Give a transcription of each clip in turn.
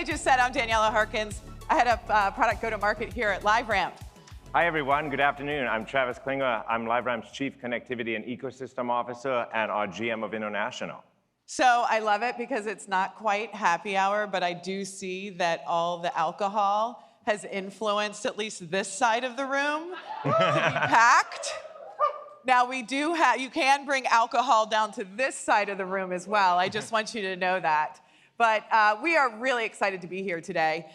I just said, I'm Daniella Harkins. I head up product go-to-market here at LiveRamp. Hi, everyone. Good afternoon. I'm Travis Klinger. I'm LiveRamp's Chief Connectivity and Ecosystem Officer and our GM of International. So I love it because it's not quite happy hour, but I do see that all the alcohol has influenced at least this side of the room to be packed. Now we do have, you can bring alcohol down to this side of the room as well. I just want you to know that. But we are really excited to be here today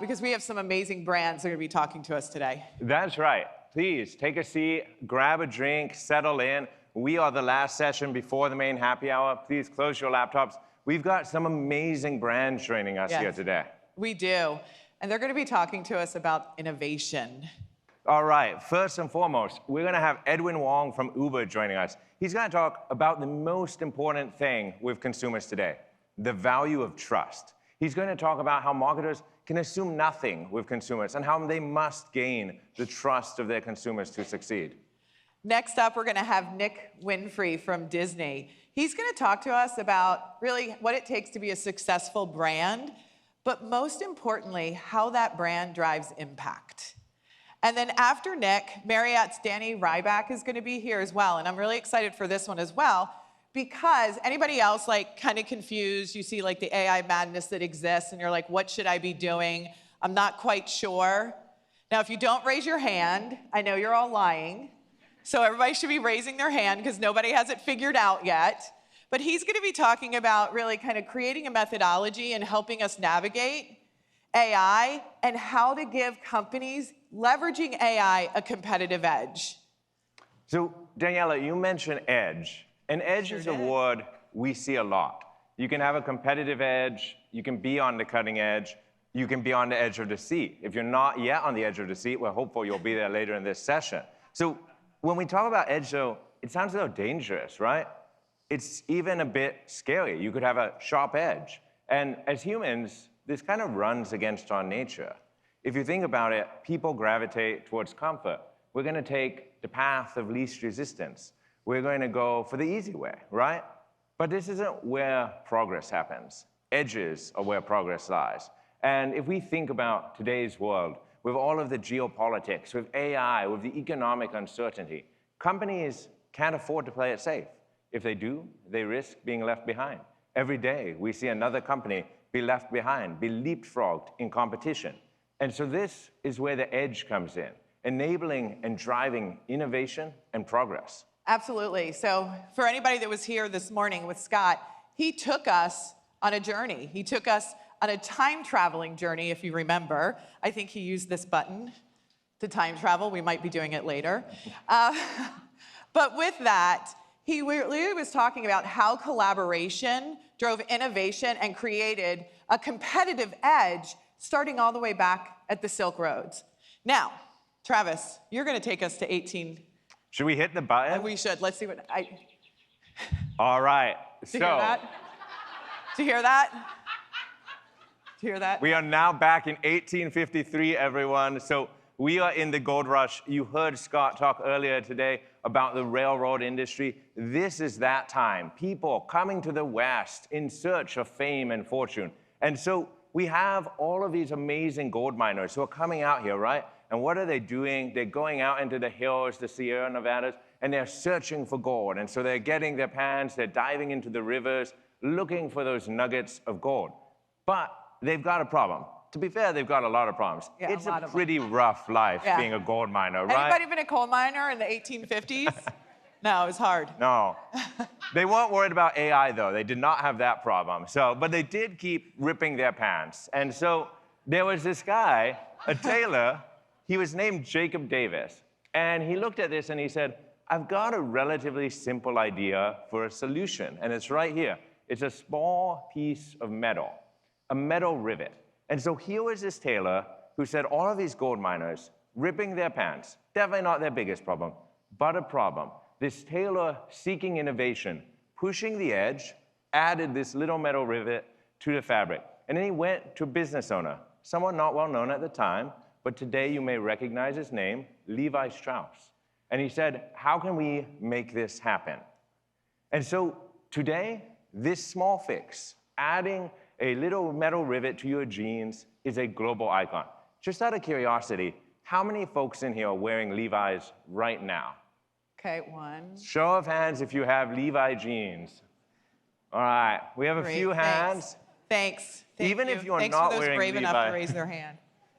because we have some amazing brands that are going to be talking to us today. That's right. Please take a seat, grab a drink, settle in. We are the last session before the main happy hour. Please close your laptops. We've got some amazing brands joining us here today. We do. And they're going to be talking to us about innovation. All right, first and foremost, we're going to have Edwin Wong from Uber joining us. He's going to talk about the most important thing with consumers today, the value of trust. He's going to talk about how marketers can assume nothing with consumers and how they must gain the trust of their consumers to succeed. Next up, we're going to have Nick Winfrey from Disney. He's going to talk to us about really what it takes to be a successful brand, but most importantly, how that brand drives impact. And then after Nick, Marriot's Danny Ryback is going to be here as well. And I'm really excited for this one as well, because anybody else like kind of confused, you see like the AI madness that exists and you're like, what should I be doing? I'm not quite sure. Now, if you don't raise your hand, I know you're all lying. So everybody should be raising their hand because nobody has it figured out yet. But he's going to be talking about really kind of creating a methodology and helping us navigate AI and how to give companies leveraging AI a competitive edge. So, Daniella, you mentioned edge. And edge is a word we see a lot. You can have a competitive edge, you can be on the cutting edge, you can be on the edge of the seat. If you're not yet on the edge of the seat, we're hopeful you'll be there later in this session. So when we talk about edge, though, it sounds a little dangerous, right? It's even a bit scary. You could have a sharp edge. And as humans, this kind of runs against our nature. If you think about it, people gravitate towards comfort. We're going to take the path of least resistance. We're going to go for the easy way, right? But this isn't where progress happens. Edges are where progress lies. And if we think about today's world, with all of the geopolitics, with AI, with the economic uncertainty, companies can't afford to play it safe. If they do, they risk being left behind. Every day, we see another company be left behind, be leapfrogged in competition. And so this is where the edge comes in, enabling and driving innovation and progress. Absolutely. So for anybody that was here this morning with Scott, he took us on a journey. He took us on a time-traveling journey, if you remember. I think he used this button to time travel. We might be doing it later. But with that, he really was talking about how collaboration drove innovation and created a competitive edge starting all the way back at the Silk Roads. Now, Travis, you're going to take us to 18. Should we hit the button? We should. Let's see what I... All right. Did you hear that? Did you hear that? Did you hear that? We are now back in 1853, everyone. So we are in the gold rush. You heard Scott talk earlier today about the railroad industry. This is that time. People coming to the West in search of fame and fortune. And so we have all of these amazing gold miners who are coming out here, right? And what are they doing? They're going out into the hills, the Sierra Nevadas, and they're searching for gold. And so they're getting their pans, they're diving into the rivers, looking for those nuggets of gold. But they've got a problem. To be fair, they've got a lot of problems. Yeah, it's a pretty rough life being a gold miner, right? Anybody been a coal miner in the 1850s? No, it was hard. No. They weren't worried about AI, though. They did not have that problem. But they did keep ripping their pants. And so there was this guy, a tailor, he was named Jacob Davis. And he looked at this and he said, I've got a relatively simple idea for a solution. And it's right here. It's a small piece of metal, a metal rivet. And so here was this tailor who said all of these gold miners ripping their pants, definitely not their biggest problem, but a problem. This tailor seeking innovation, pushing the edge, added this little metal rivet to the fabric. And then he went to a business owner, someone not well known at the time, but today you may recognize his name, Levi Strauss. And he said, how can we make this happen? And so today, this small fix, adding a little metal rivet to your jeans is a global icon. Just out of curiosity, how many folks in here are wearing Levi's right now? Okay, one. Show of hands if you have Levi jeans. All right, we have a few hands. Thanks. Even if you're Thanks not for those wearing brave enough Levi. to raise their hand.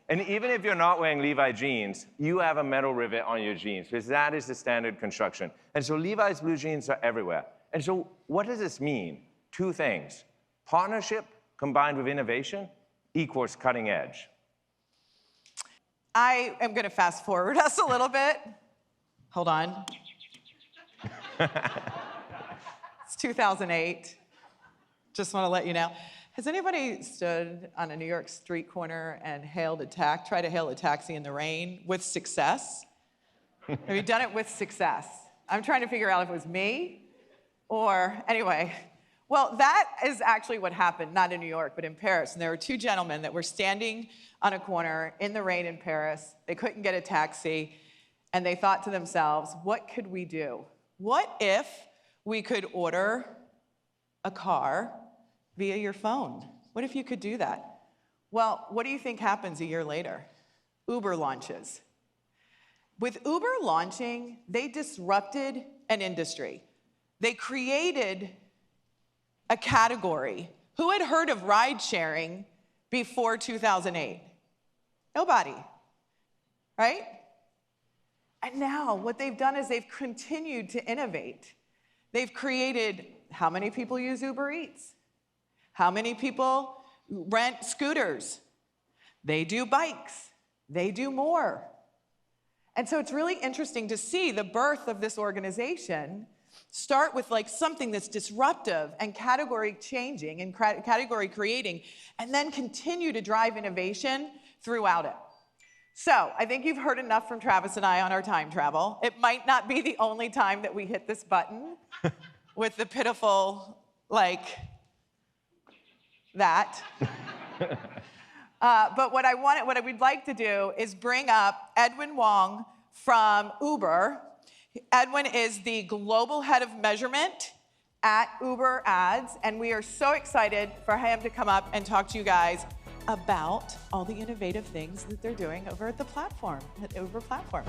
And even if you're not wearing Levi jeans, you have a metal rivet on your jeans because that is the standard construction. And so Levi's blue jeans are everywhere. And so what does this mean? Two things. Partnership combined with innovation equals cutting edge. I am going to fast forward us a little bit. Hold on. It's 2008. Just want to let you know. Has anybody stood on a New York street corner and tried to hail a taxi in the rain with success? Have you done it with success? I'm trying to figure out if it was me or, anyway. Well, that is actually what happened, not in New York, but in Paris. And there were two gentlemen that were standing on a corner in the rain in Paris. They couldn't get a taxi, and they thought to themselves, what could we do? What if we could order a car via your phone? What if you could do that? Well, what do you think happens a year later? Uber launches. With Uber launching, they disrupted an industry. They created a category. Who had heard of ride sharing before 2008? Nobody, right? And now what they've done is they've continued to innovate. They've created, how many people use Uber Eats? How many people rent scooters? They do bikes. They do more. And so it's really interesting to see the birth of this organization start with like something that's disruptive and category changing and category creating, and then continue to drive innovation throughout it. So I think you've heard enough from Travis and I on our time travel. It might not be the only time that we hit this button with the pitiful, like, that. But what we'd like to do is bring up Edwin Wong from Uber. Edwin is the global head of measurement at Uber Ads, and we are so excited for him to come up and talk to you guys about all the innovative things that they're doing over at the platform, at Uber platform.